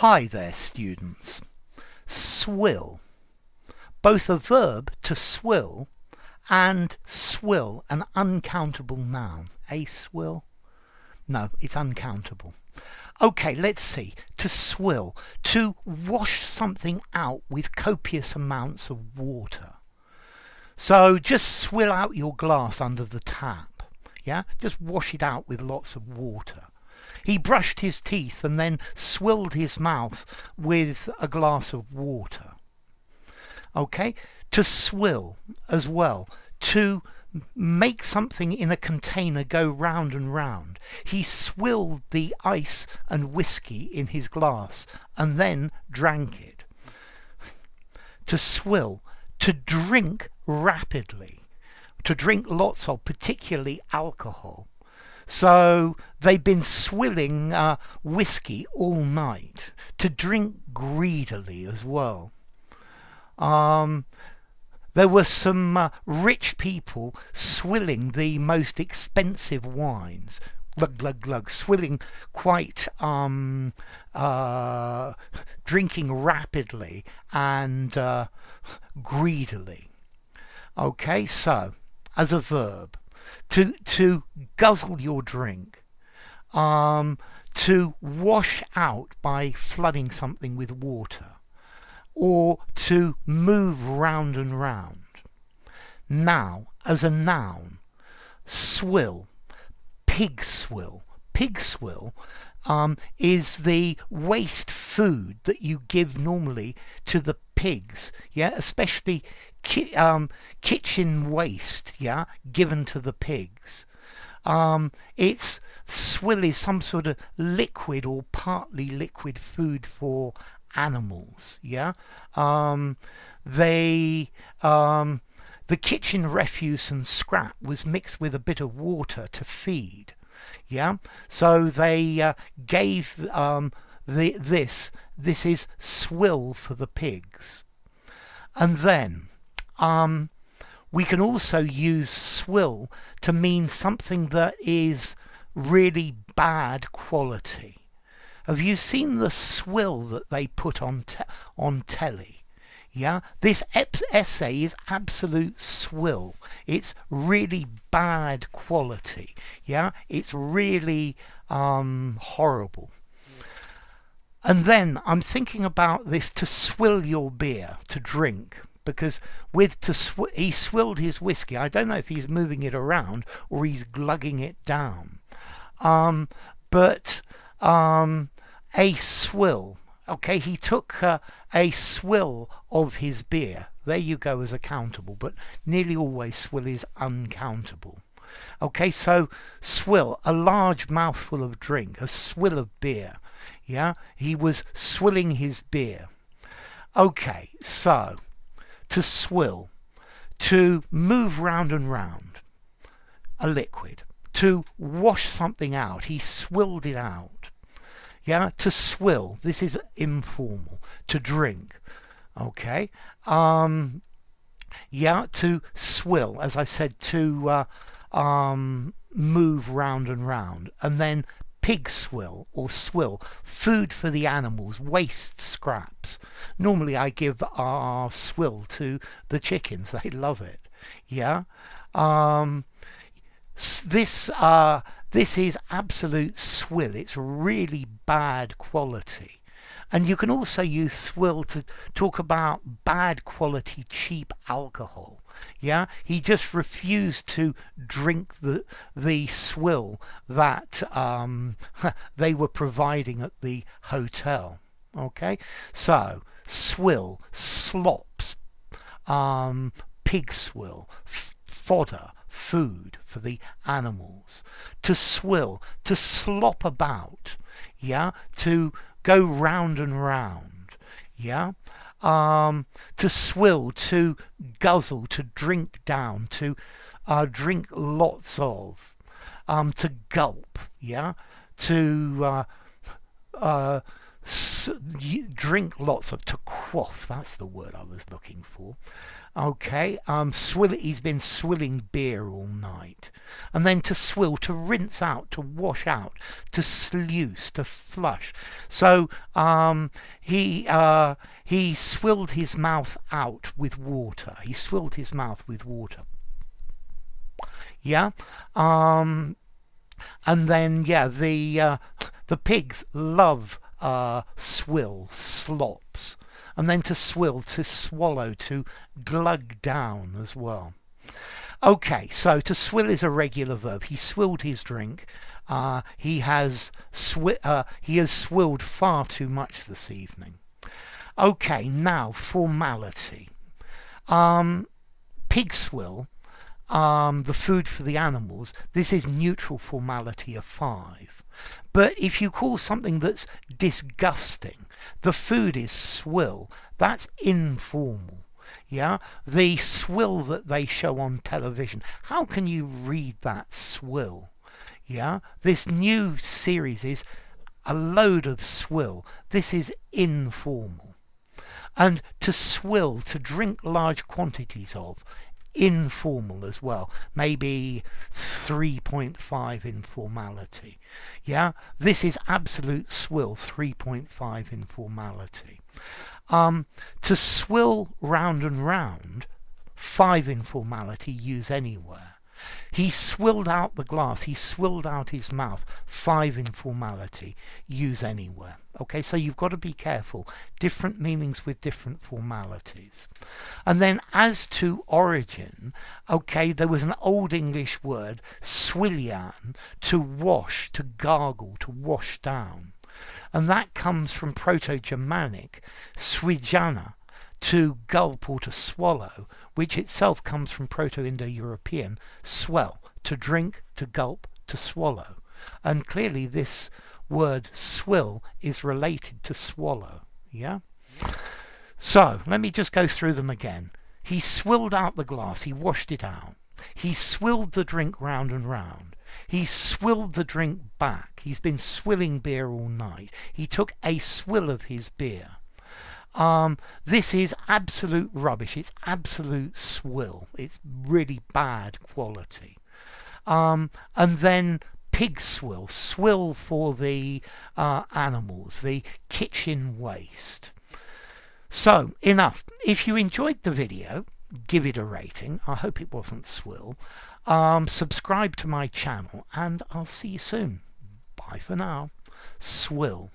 Hi there, students. Swill. Both a verb to swill and swill, an uncountable noun. A swill? No, it's uncountable. Okay, let's see. To swill. To wash something out with copious amounts of water. So just swill out your glass under the tap. Yeah? Just wash it out with lots of water. He brushed his teeth and then swilled his mouth with a glass of water. Okay? To swill as well. To make something in a container go round and round. He swilled the ice and whiskey in his glass and then drank it. To swill. To drink rapidly. To drink lots of, particularly alcohol. So they've been swilling whiskey all night. To drink greedily as well. There were some rich people swilling the most expensive wines. Glug, glug, glug, swilling quite, drinking rapidly and greedily. Okay, so, as a verb, to guzzle your drink, to wash out by flooding something with water, or to move round and round. Now, as a noun, swill, pigswill. Pigswill is the waste food that you give normally to the pigs, yeah, especially kitchen waste, yeah, given to the pigs. It's swill is some sort of liquid or partly liquid food for animals, yeah. The kitchen refuse and scrap was mixed with a bit of water to feed, yeah. So they gave this is swill for the pigs. And then we can also use swill to mean something that is really bad quality. Have you seen the swill that they put on telly? Yeah, this essay is absolute swill. It's really bad quality. Yeah, it's really horrible. And then I'm thinking about this, to swill your beer, to drink. Because he swilled his whiskey. I don't know if he's moving it around or he's glugging it down. But a swill. Okay, he took a swill of his beer. There you go as accountable, but nearly always swill is uncountable. Okay, so swill, a large mouthful of drink, a swill of beer. Yeah, he was swilling his beer. Okay, so to swill, to move round and round, a liquid. To wash something out, he swilled it out. Yeah, to swill, this is informal. To drink, okay. Yeah, to swill, as I said, to move round and round. And then pigswill or swill, food for the animals, waste scraps. Normally I give our swill to the chickens, they love it. Yeah. This is absolute swill. It's really bad quality. And you can also use swill to talk about bad quality, cheap alcohol. Yeah, he just refused to drink the swill that they were providing at the hotel. Okay, so swill, slops, pig swill, fodder, food for the animals. To swill, to slop about, yeah, to go round and round, yeah. To swill, to guzzle, to drink down, to drink lots of, to gulp, yeah, to drink lots of, to quaff, that's the word I was looking for. Okay, he's been swilling beer all night. And then to swill, to rinse out, to wash out, to sluice, to flush. So he swilled his mouth out with water. He swilled his mouth with water. Yeah. And then the pigs love swill, slops. And then to swill, to swallow, to glug down as well. Okay, so to swill is a regular verb. He swilled his drink. He has swilled far too much this evening. Okay, now formality. Pigswill, the food for the animals. This is neutral formality of 5. But if you call something that's disgusting, the food is swill, that's informal. Yeah, the swill that they show on television, how can you read that swill? Yeah, this new series is a load of swill. This is informal. And to swill, to drink large quantities of, informal as well, maybe 3.5 in formality. Yeah, this is absolute swill, 3.5 in formality. To swill round and round, 5 in formality, use anywhere. He swilled out the glass, he swilled out his mouth, 5 in formality, use anywhere. Okay, so you've got to be careful. Different meanings with different formalities. And then as to origin, okay, there was an Old English word, swillian, to wash, to gargle, to wash down. And that comes from Proto-Germanic, swijana, to gulp or to swallow, which itself comes from Proto-Indo-European, swell, to drink, to gulp, to swallow. And clearly this word swill is related to swallow. Yeah? So let me just go through them again. He swilled out the glass, he washed it out. He swilled the drink round and round. He swilled the drink back. He's been swilling beer all night. He took a swill of his beer. This is absolute rubbish. It's absolute swill. It's really bad quality. And then pigswill, swill for the animals, the kitchen waste. So, enough. If you enjoyed the video, give it a rating. I hope it wasn't swill. Subscribe to my channel, and I'll see you soon. Bye for now. Swill.